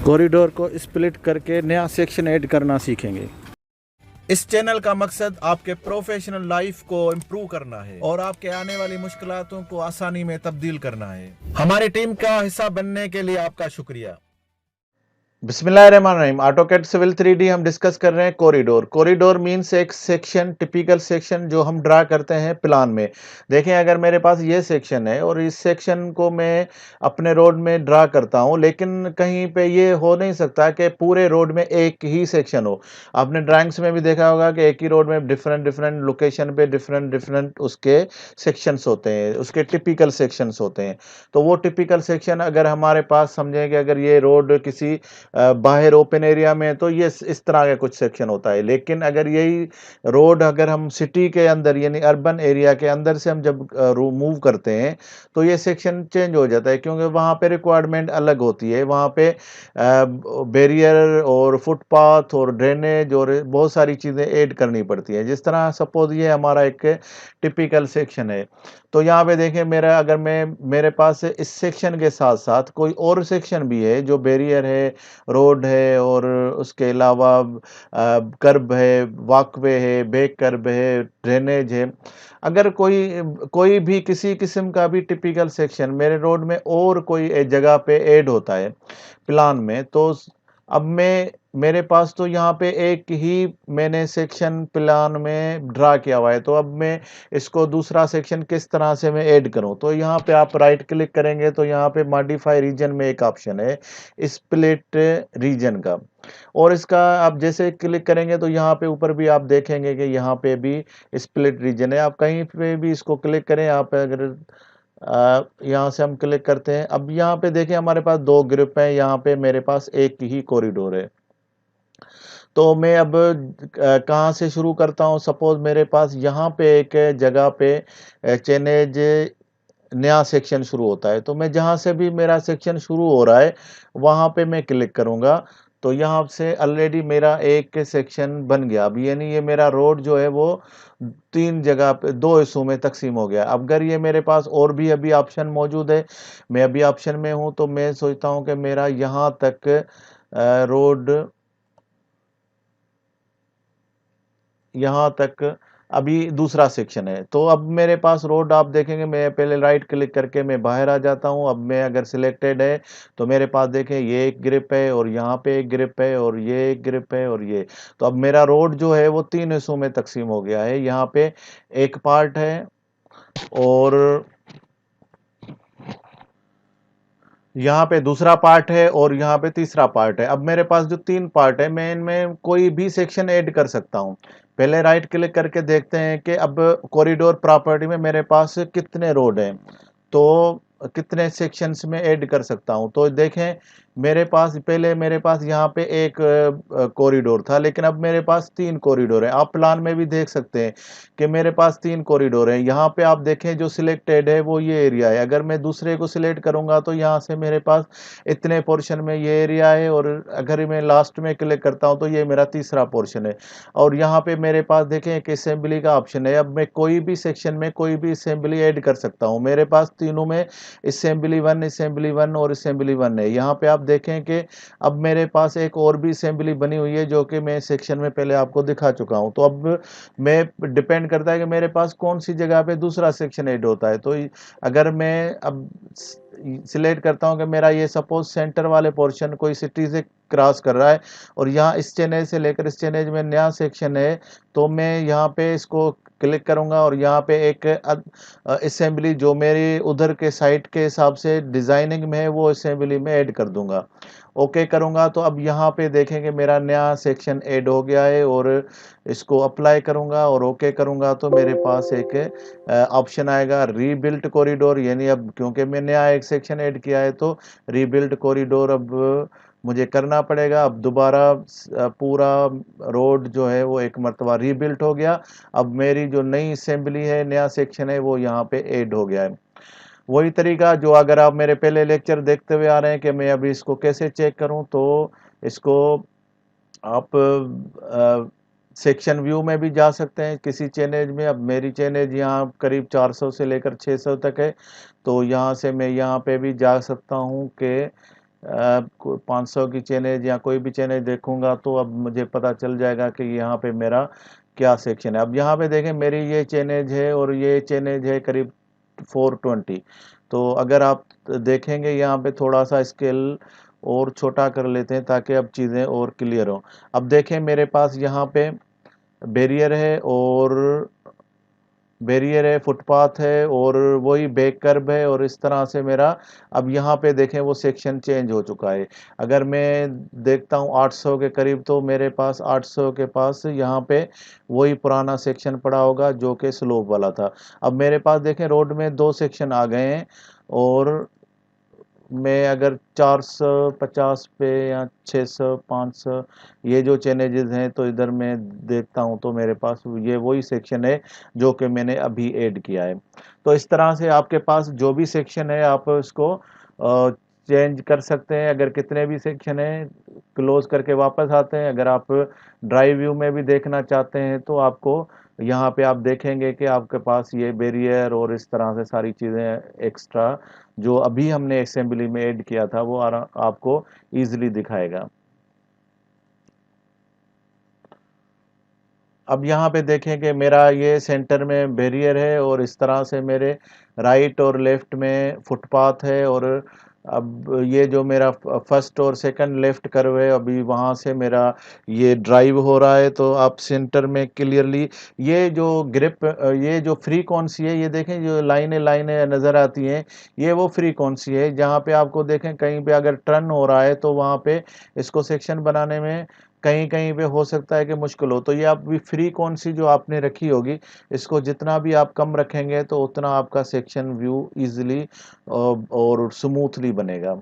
Corridor को split करके नया सेक्शन ऐड करना सीखेंगे। इस चैनल का मकसद आपके प्रोफेशनल लाइफ को इम्प्रूव करना है और आपके आने वाली मुश्किलातों को आसानी में तब्दील करना है। हमारी टीम का हिस्सा बनने के लिए आपका शुक्रिया। बिस्मिल्लाहिर्रहमानिर्रहीम। ऑटोकैड सिविल 3D हम डिस्कस कर रहे हैं कॉरिडोर। कॉरिडोर मींस एक सेक्शन, टिपिकल सेक्शन जो हम ड्रा करते हैं प्लान में। देखें, अगर मेरे पास ये सेक्शन है और इस सेक्शन को मैं अपने रोड में ड्रा करता हूं, लेकिन कहीं पे ये हो नहीं सकता कि पूरे रोड में एक ही सेक्शन हो। आपने ड्राइंग्स में भी देखा होगा कि एक ही रोड में डिफरेंट डिफरेंट लोकेशन पे डिफरेंट डिफरेंट उसके सेक्शंस होते हैं, उसके टिपिकल सेक्शंस होते हैं। तो वो टिपिकल सेक्शन अगर हमारे पास, समझें कि अगर ये रोड किसी बाहर ओपन एरिया में है तो ये इस तरह का कुछ सेक्शन होता है। लेकिन अगर यही रोड अगर हम सिटी के अंदर यानी अर्बन एरिया के अंदर से हम जब मूव करते हैं तो ये सेक्शन चेंज हो जाता है, क्योंकि वहाँ पे रिक्वायरमेंट अलग होती है। वहाँ पे बैरियर और फुटपाथ और ड्रेनेज और बहुत सारी चीज़ें ऐड करनी पड़ती है। जिस तरह सपोज ये हमारा एक टिपिकल सेक्शन है, तो यहाँ पे देखें, मेरा अगर मेरे पास इस सेक्शन के साथ साथ कोई और सेक्शन भी है जो बैरियर है, रोड है और उसके अलावा कर्ब है, वॉकवे है, बैक कर्ब है, ड्रेनेज है। अगर कोई कोई भी किसी किस्म का भी टिपिकल सेक्शन मेरे रोड में और कोई जगह पे ऐड होता है प्लान में, तो अब मेरे पास तो यहाँ पे एक ही मैंने सेक्शन प्लान में ड्रा किया हुआ है। तो अब मैं इसको दूसरा सेक्शन किस तरह से मैं ऐड करूं, तो यहाँ पे आप राइट क्लिक करेंगे तो यहाँ पे मॉडिफाई रीजन में एक ऑप्शन है स्प्लिट रीजन का, और इसका आप जैसे क्लिक करेंगे तो यहाँ पे ऊपर भी आप देखेंगे कि यहाँ पे भी स्प्लिट रीजन है। आप कहीं पे भी इसको क्लिक करें, आप अगर यहाँ से हम क्लिक करते हैं, अब यहाँ पे देखें हमारे पास दो ग्रुप हैं, यहाँ पे मेरे पास एक ही कॉरिडोर है। तो मैं अब कहाँ से शुरू करता हूँ। सपोज मेरे पास यहाँ पे एक जगह पे चेनेज नया सेक्शन शुरू होता है, तो मैं जहाँ से भी मेरा सेक्शन शुरू हो रहा है वहाँ पे मैं क्लिक करूँगा, तो यहाँ से ऑलरेडी मेरा एक सेक्शन बन गया। अब यानी ये मेरा रोड जो है वो तीन जगह पे, दो हिस्सों में तकसीम हो गया। अब अगर ये मेरे पास और भी अभी ऑप्शन मौजूद है, मैं अभी ऑप्शन में हूँ, तो मैं सोचता हूँ कि मेरा यहाँ तक रोड, यहाँ तक अभी दूसरा सेक्शन है। तो अब मेरे पास रोड आप देखेंगे, मैं पहले राइट क्लिक करके मैं बाहर आ जाता हूँ। अब मैं अगर सिलेक्टेड है तो मेरे पास देखें ये एक ग्रिप है और यहाँ पे एक ग्रिप है और ये एक ग्रिप है और ये, तो अब मेरा रोड जो है वो तीन हिस्सों में तकसीम हो गया है। यहाँ पे एक पार्ट है और यहाँ पे दूसरा पार्ट है और यहाँ पे तीसरा पार्ट है। अब मेरे पास जो तीन पार्ट है, मैं इनमें कोई भी सेक्शन ऐड कर सकता हूँ। पहले राइट क्लिक करके देखते हैं कि अब कॉरिडोर प्रॉपर्टी में मेरे पास कितने रोड हैं, तो कितने सेक्शंस में ऐड कर सकता हूं। तो देखें, मेरे पास पहले मेरे पास यहाँ पे एक कॉरिडोर था, लेकिन अब मेरे पास तीन कॉरिडोर है। आप प्लान में भी देख सकते हैं कि मेरे पास तीन कॉरिडोर है। यहाँ पे आप देखें जो सिलेक्टेड है वो ये एरिया है। अगर मैं दूसरे को सिलेक्ट करूंगा तो यहाँ से मेरे पास इतने पोर्शन में ये एरिया है, और अगर मैं लास्ट में क्लिक करता हूँ तो ये मेरा तीसरा पोर्शन है। और यहाँ पे मेरे पास देखें एक असेंबली का ऑप्शन है। अब मैं कोई भी सेक्शन में कोई भी असेंबली ऐड कर सकता हूँ। मेरे पास तीनों में असेंबली वन और असेंबली वन है। यहाँ पे आप देखें कि अब मेरे पास एक और भी असेंबली बनी हुई है जो कि मैं सेक्शन में पहले आपको दिखा चुका हूँ। तो अब मैं डिपेंड करता है कि मेरे पास कौन सी जगह पे दूसरा सेक्शन ऐड होता है। तो अगर मैं अब सिलेक्ट करता हूं कि मेरा ये सपोज सेंटर वाले पोर्शन कोई सिटी से क्रॉस कर रहा है और यहाँ इस चेनेज से लेकर इस चेनेज में नया सेक्शन है, तो मैं यहाँ पे इसको क्लिक करूंगा और यहाँ पे एक असेंबली जो मेरी उधर के साइट के हिसाब से डिजाइनिंग में है वो असेंबली में ऐड कर दूंगा। ओके करूंगा तो अब यहाँ पे देखेंगे मेरा नया सेक्शन ऐड हो गया है, और इसको अप्लाई करूंगा और ओके करूंगा तो मेरे पास एक ऑप्शन आएगा रीबिल्ट कॉरिडोर। यानी अब क्योंकि मैं नया एक सेक्शन ऐड किया है तो रीबिल्ट कॉरिडोर अब मुझे करना पड़ेगा। अब दोबारा पूरा रोड जो है वो एक मरतबा रीबिल्ट हो गया। अब मेरी जो नई असेंबली है, नया सेक्शन है, वो यहाँ पे ऐड हो गया है। वही तरीका जो अगर आप मेरे पहले लेक्चर देखते हुए आ रहे हैं कि मैं अभी इसको कैसे चेक करूं, तो इसको आप सेक्शन व्यू में भी जा सकते हैं किसी चेनेज में। अब मेरी चेनेज यहाँ करीब 400 से लेकर 600 तक है, तो यहाँ से मैं यहाँ पे भी जा सकता हूँ कि 500 की चेनेज या कोई भी चेनेज देखूंगा तो अब मुझे पता चल जाएगा कि यहाँ पे मेरा क्या सेक्शन है। अब यहाँ पे देखें मेरी ये चेनेज है और ये चेनेज है करीब 420। तो अगर आप देखेंगे यहाँ पे थोड़ा सा स्केल और छोटा कर लेते हैं ताकि अब चीज़ें और क्लियर हो। अब देखें मेरे पास यहाँ पे बैरियर है, फुटपाथ है और वही बैक कर्व है और इस तरह से मेरा अब यहाँ पे देखें वो सेक्शन चेंज हो चुका है। अगर मैं देखता हूँ 800 के करीब तो मेरे पास 800 के पास यहाँ पे वही पुराना सेक्शन पड़ा होगा जो कि स्लोप वाला था। अब मेरे पास देखें रोड में 2 सेक्शन आ गए हैं और मैं अगर 450 पे या 600 500 ये जो चैनल्स हैं तो इधर मैं देखता हूँ तो मेरे पास ये वही सेक्शन है जो कि मैंने अभी ऐड किया है। तो इस तरह से आपके पास जो भी सेक्शन है आप उसको चेंज कर सकते हैं। अगर कितने भी सेक्शन हैं क्लोज करके वापस आते हैं। अगर आप ड्राइव व्यू में भी देखना चाहते हैं तो आपको यहाँ पे आप देखेंगे कि आपके पास ये बैरियर और इस तरह से सारी चीज़ें एक्स्ट्रा जो अभी हमने असेंबली में ऐड किया था वो आपको इजीली दिखाएगा। अब यहाँ पे देखें कि मेरा ये सेंटर में बैरियर है और इस तरह से मेरे राइट और लेफ्ट में फुटपाथ है और अब ये जो मेरा फर्स्ट और सेकंड लेफ्ट कर्व है अभी वहाँ से मेरा ये ड्राइव हो रहा है। तो आप सेंटर में क्लियरली ये जो ग्रिप ये जो फ्री कौन सी है ये देखें जो लाइनें लाइनें नज़र आती हैं ये वो फ्री कौन सी है जहाँ पे आपको देखें कहीं पे अगर टर्न हो रहा है तो वहाँ पे इसको सेक्शन बनाने में कहीं-कहीं पे हो सकता है कि मुश्किल हो। तो ये आप भी फ्री कौन सी जो आपने रखी होगी, इसको जितना भी आप कम रखेंगे तो उतना आपका सेक्शन व्यू ईज़िली और स्मूथली बनेगा।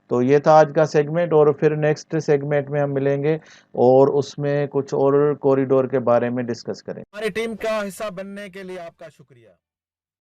तो ये था आज का सेगमेंट और फिर नेक्स्ट सेगमेंट में हम मिलेंगे और उसमें कुछ और कॉरिडोर के बारे में डिस्कस करें। हमारी टीम का हिस्सा बनने के लिए आपका शुक्रिया।